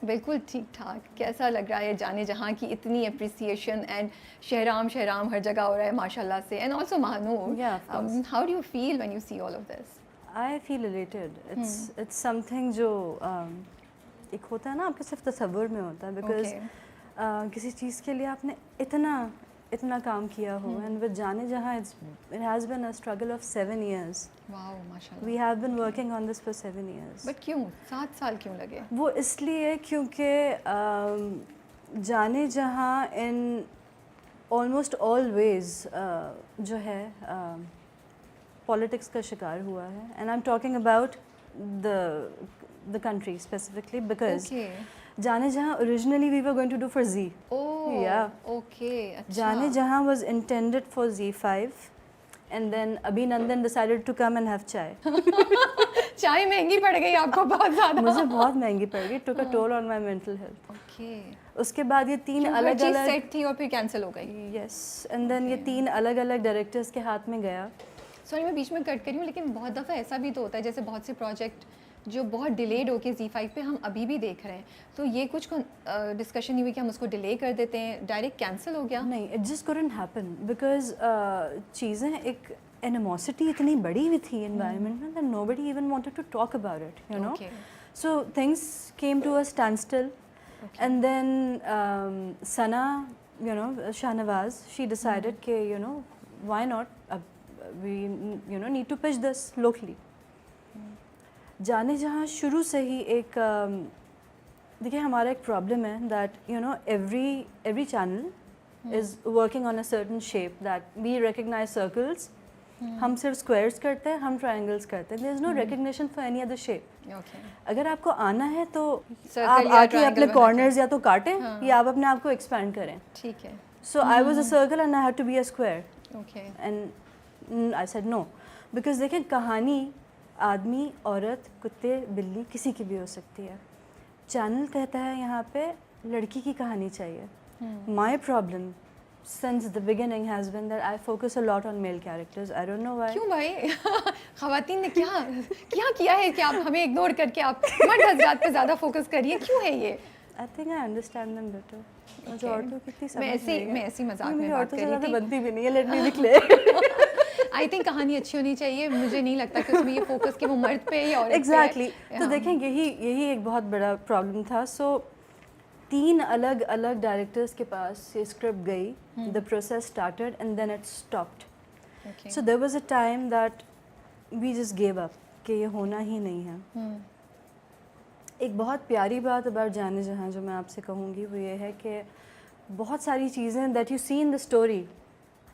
बिल्कुल ठीक ठाक। कैसा लग रहा है जाने जहाँ की इतनी अप्रिसिएशन एंड शहराम शहराम हर जगह हो रहा है माशाल्लाह से, and also Mahnoor, Yeah, of course. How do you feel when you see all of this? I feel elated. It's something जो एक होता है ना, आपके सिर्फ तसव्वुर में होता है, बिकॉज किसी चीज़ के लिए आपने इतना काम किया हो, एंड विद जाने जहाँ it has been a struggle of 7 years. Wow माशाल्लाह। We have been working on this for 7 years. But क्यों 7 साल क्यों लगे? वो इसलिए क्योंकि जाने जहाँ इन ऑलमोस्ट ऑलवेज जो है पॉलिटिक्स का शिकार हुआ है, and I am talking about the country specifically, because Jaane Jahan originally we were going to do for Zee. Okay अच्छा। Jaane Jahan was intended for Z5, and then Abhinandan decided to come and have chai. चाय महंगी पड़ गई आपको बहुत ज़्यादा? मुझे बहुत महंगी पड़ गई, took a toll on my mental health. Okay. उसके बाद ये 3 अलग अलग सेट थी और फिर कैंसिल हो गई। यस, एंड देन ये 3 अलग अलग डायरेक्टर्स के हाथ में गया। सॉरी मैं बीच में कट करी हूँ, लेकिन बहुत दफ़ा ऐसा भी तो होता है, जैसे बहुत से प्रोजेक्ट जो बहुत डिलेड होके Z5 पे हम अभी भी देख रहे हैं, तो ये कुछ डिस्कशन नहीं हुई कि हम उसको डिले कर देते हैं, डायरेक्ट कैंसिल हो गया? नहीं, it just couldn't happen, because चीज़ें एक एनिमोसिटी इतनी बड़ी हुई थी एनवायरनमेंट में that nobody even wanted to talk about it, you know. So things came to a standstill, and then Sana, you know, Shahnawaz, she decided कि you know, why not, we you know need to pitch this locally. जाने जहाँ शुरू से ही एक देखिए हमारा एक problem है that you know every channel is working on a certain shape that we recognize circles. हम सिर्फ स्क्वायर्स करते हैं, हम ट्रायंगल्स करते हैं, there is no recognition for any other shape. अगर आपको आना है तो आप आके अपने कॉर्नर्स या तो काटें या आप अपने आप को एक्सपैंड करें। ठीक है। So I was a circle and I had to be a square. Okay. And I said no, because देखें कहानी आदमी, औरत, कुत्ते, बिल्ली किसी की भी हो सकती है। चैनल कहता है यहाँ पे लड़की की कहानी चाहिए। My problem since the beginning has been that I focus a lot on male characters. I don't know why. क्यों भाई? ख़वातीन ने क्या किया है कि आप हमें इग्नोर करके आप मर्द हज़रात पे ज़्यादा फोकस करिए, क्यों है ये? I think I understand them better. मुझे औरतों की इतनी समझ मैं ऐसी मजाक में बात कर रही थी। बनती भी नहीं है, let me be clear. I think कहानी अच्छी होनी चाहिए, मुझे नहीं लगता कि उसमें ये फोकस कि वो मर्द पे या औरत Exactly. पे है। तो देखें यही एक बहुत बड़ा प्रॉब्लम था। सो 3 अलग अलग डायरेक्टर्स के पास ये स्क्रिप्ट गई, the process started and then it stopped. So there was a time that we just give up कि ये होना ही नहीं है। एक बहुत प्यारी बात अबाउट जाने जहाँ जो मैं आपसे कहूँगी वो ये है कि बहुत सारी चीज़ें that you see in the story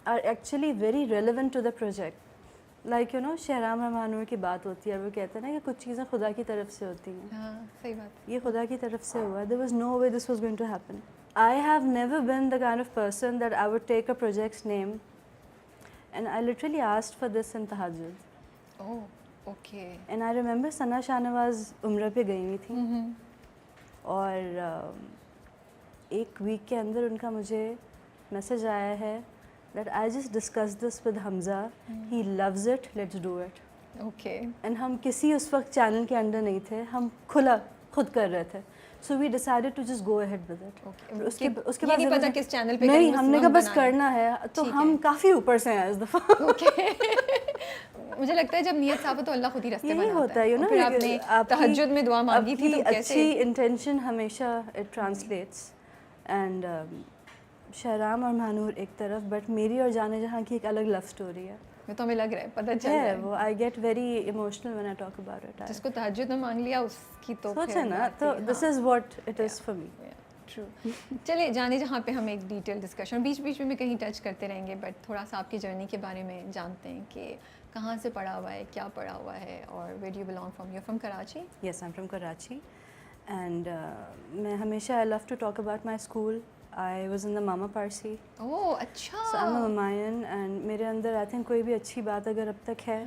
are actually very relevant to the project. Like you know Shahram और महानूर की बात होती है, वो कहते हैं ना कि कुछ चीज़ें खुदा की तरफ से होती हैं। सही बात। ये खुदा की तरफ से हुआ। There was no way this was going to happen. I have never been the kind of person that I would take a projects name and I literally asked for this in तहज्जुद। Oh okay. And I remember Sana Shahnawaz उम्र पे गई हुई थी और एक week के अंदर उनका मुझे मैसेज आया है that I just discuss this with Hamza, he loves it, let's do it. Okay. And हम किसी उस वक्त चैनल के अंडर नहीं थे, हम खुद कर रहे थे। So we decided to just go ahead with it. उसके बाद नहीं पता किस चैनल पे नहीं, हमने कहा बस करना है, तो हम काफ़ी ऊपर से हैं इस दफ़ा। मुझे लगता है जब नियत साफ हो तो अल्लाह खुद ही रास्ते बनाता होता है, यू नो। फिर आपने तहज्जुद में दुआ मांगी थी तो कैसे? अच्छी इंटेंशन हमेशा इट ट्रांसलेट्स। एंड शहराम और महानूर एक तरफ, बट मेरी और जाने जहाँ की एक अलग लव स्टोरी है। मैं तो हमें लग रहा है पता चल रहा है वो I get very emotional when I talk about it. जिसको तहज्जुद में मांग लिया उसकी तो सोचे ना, तो this is what it is for me. True. चलिए जाने जहाँ पे हम एक डिटेल डिस्कशन बीच बीच में कहीं टच करते रहेंगे, बट थोड़ा सा आपकी जर्नी के बारे में जानते हैं कि कहाँ से पढ़ा हुआ है, क्या पढ़ा हुआ है, और where do you belong from? You from Karachi? Yes, I am from Karachi and मैं हमेशा I love to talk about my school. I was in the Mama Parsi. Oh अच्छा। So I'm a Mamayan and मेरे अंदर I think कोई भी अच्छी बात अगर अब तक है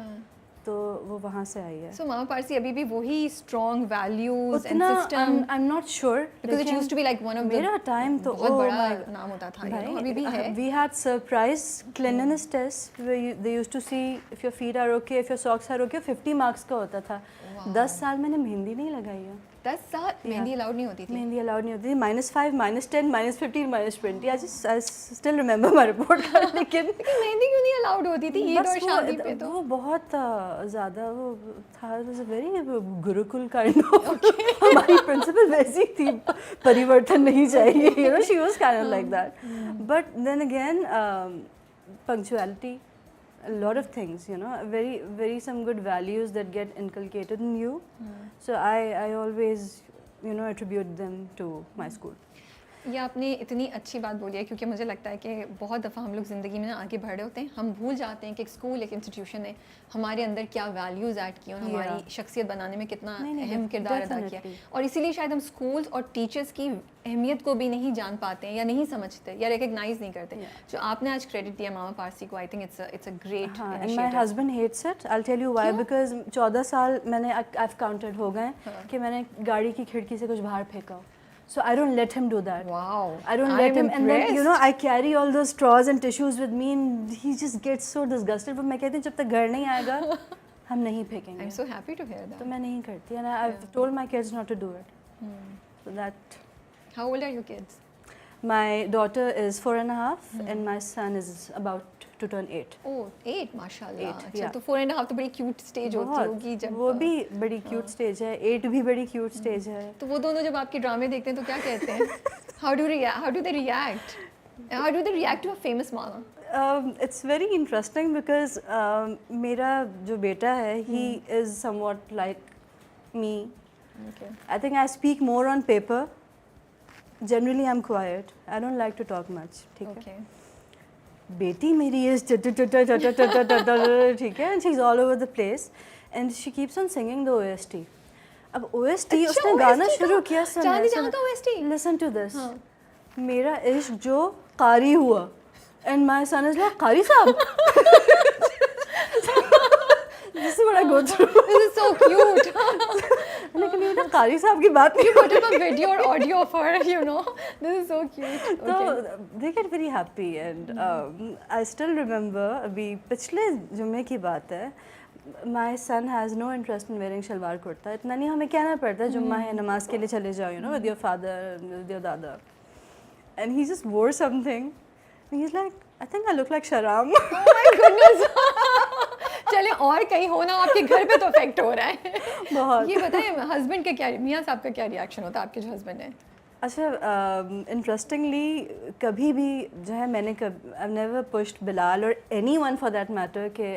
तो वो वहाँ से आई है। So Mama Parsi अभी भी वही strong values and उतना system? I'm not sure. Because it used to be like one of the मेरा टाइम तो बहुत बड़ा नाम होता था, you know, अभी भी है। We had surprise cleanliness tests where they used to see if your feet are okay, if your socks are okay. 50 marks का होता था। 10 साल मैंने मेहंदी नहीं लगाई है। 10 साल मेहंदी अलाउड नहीं होती थी? मेहंदी अलाउड नहीं होती थी, -5, -10, -15, -20, I still remember my report card. लेकिन मेहंदी क्यों नहीं अलाउड होती थी ईद और शादी पे? तो वो बहुत ज़्यादा वो था, it was a very gurukul kind of, हमारी प्रिंसिपल वैसी थी, परिवर्तन नहीं चाहिए, you know, she was kind of like that. But then again punctuality, a lot of things, you know, very some good values that get inculcated in you. So I always, you know, attribute them to my school. ये आपने इतनी अच्छी बात बोली है, क्योंकि मुझे लगता है कि बहुत दफ़ा हम लोग ज़िंदगी में ना आगे बढ़ रहे होते हैं, हम भूल जाते हैं कि एक स्कूल, एक इंस्टीट्यूशन ने हमारे अंदर क्या वैल्यूज़ ऐड किए और हमारी शख्सियत बनाने में कितना अहम किरदार अदा किया। और इसीलिए शायद हम स्कूल्स और टीचर्स की अहमियत को भी नहीं जान पाते हैं या नहीं समझते या रिकग्नाइज नहीं करते। जो आपने आज क्रेडिट दिया मामा पारसी को, I think it's a great. And my husband hates it, I will tell you why, because 14 साल मैंने आई काउंटेड हो गए कि मैंने गाड़ी की खिड़की से कुछ बाहर फेंका। So I don't let him do that. Wow. I don't let him, and then you know I carry all those straws and tissues with me, and he just gets so disgusted. But मैं कहती हूँ जब तक घर नहीं आएगा हम नहीं फेंकेंगे। I'm so happy to hear that. तो मैं नहीं करती, and I've told my kids not to do it. So that. How old are your kids? My daughter is 4.5, and my son is about to turn 8. Oh, 8, माशाल्लाह। 8, अच्छा, yeah. तो 4.5 तो बड़ी cute stage होती होगी जब। वो भी बड़ी क्यूट स्टेज है, 8 भी बड़ी क्यूट स्टेज है। तो वो दोनों जब आपके ड्रामे देखते हैं तो क्या कहते हैं? How do they react? How do they react to a famous mama? It's very interesting because मेरा जो बेटा है, he is somewhat like me. Okay. I think I speak more on paper. Generally I'm quiet. I don't like to talk much. ठीक है? Okay. बेटी मेरी is ठीक है, and she's all over the place, and she keeps on singing the OST. अब OST अच्छा, उसने OST गाना का? शुरू किया, चांदी जहां का OST? Listen to this. हाँ. मेरा इश्क जो कारी हुआ, and my son is like, कारी साहब? This is what I go through. This is so cute. लेकिन ये ना कारी साहब की बात नहीं। Put up a video or audio of her, you know. This is so cute. तो Okay. they get very happy, and I still remember, अभी पिछले जुम्मे की बात है, my son has no interest in wearing salwar kurta. इतना नहीं हमें कहना पड़ता है, जुम्मा है नमाज के लिए चले जाओ, you know, with your father, with your dada, and he just wore something, and he's like, I think I look like Sharam. Oh my goodness. चले और कहीं हो ना, आपके घर पे तो इफेक्ट हो रहा है। बहुत। ये बताएं हस्बैंड का क्या, मियाँ साहब का क्या रिएक्शन होता है, आपके जो हस्बैंड है? अच्छा, इंटरेस्टिंगली कभी भी जो है मैंने आई नेवर पुश्ड बिलाल और एनीवन फॉर दैट मैटर कि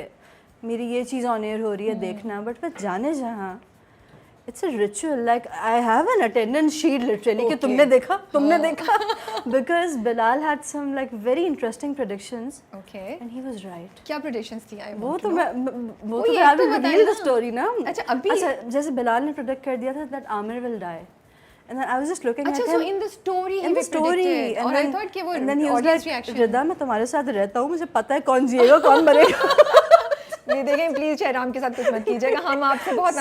मेरी ये चीज़ ऑन एयर हो रही है देखना, बट मैं जाने जहाँ it's a ritual, like I have an attendance sheet literally कि तुमने देखा, because Bilal had some like very interesting predictions, okay, and he was right. क्या प्रेडिक्शंस थी? वो तो मैं रिवील द स्टोरी ना। अच्छा, अभी जैसे बिलाल ने प्रेडिक्ट कर दिया था that Aamir will die, and then I was just looking at him. So in the story he predicted, and I thought कि वो audience reaction। रिदा मैं तुम्हारे साथ रहता हूँ, मुझे पता है कौन जिएगा कौन मरेगा। ये देखें, प्लीज शहराम के साथ कुछ मत कीजिएगा, हम आपसे बहुत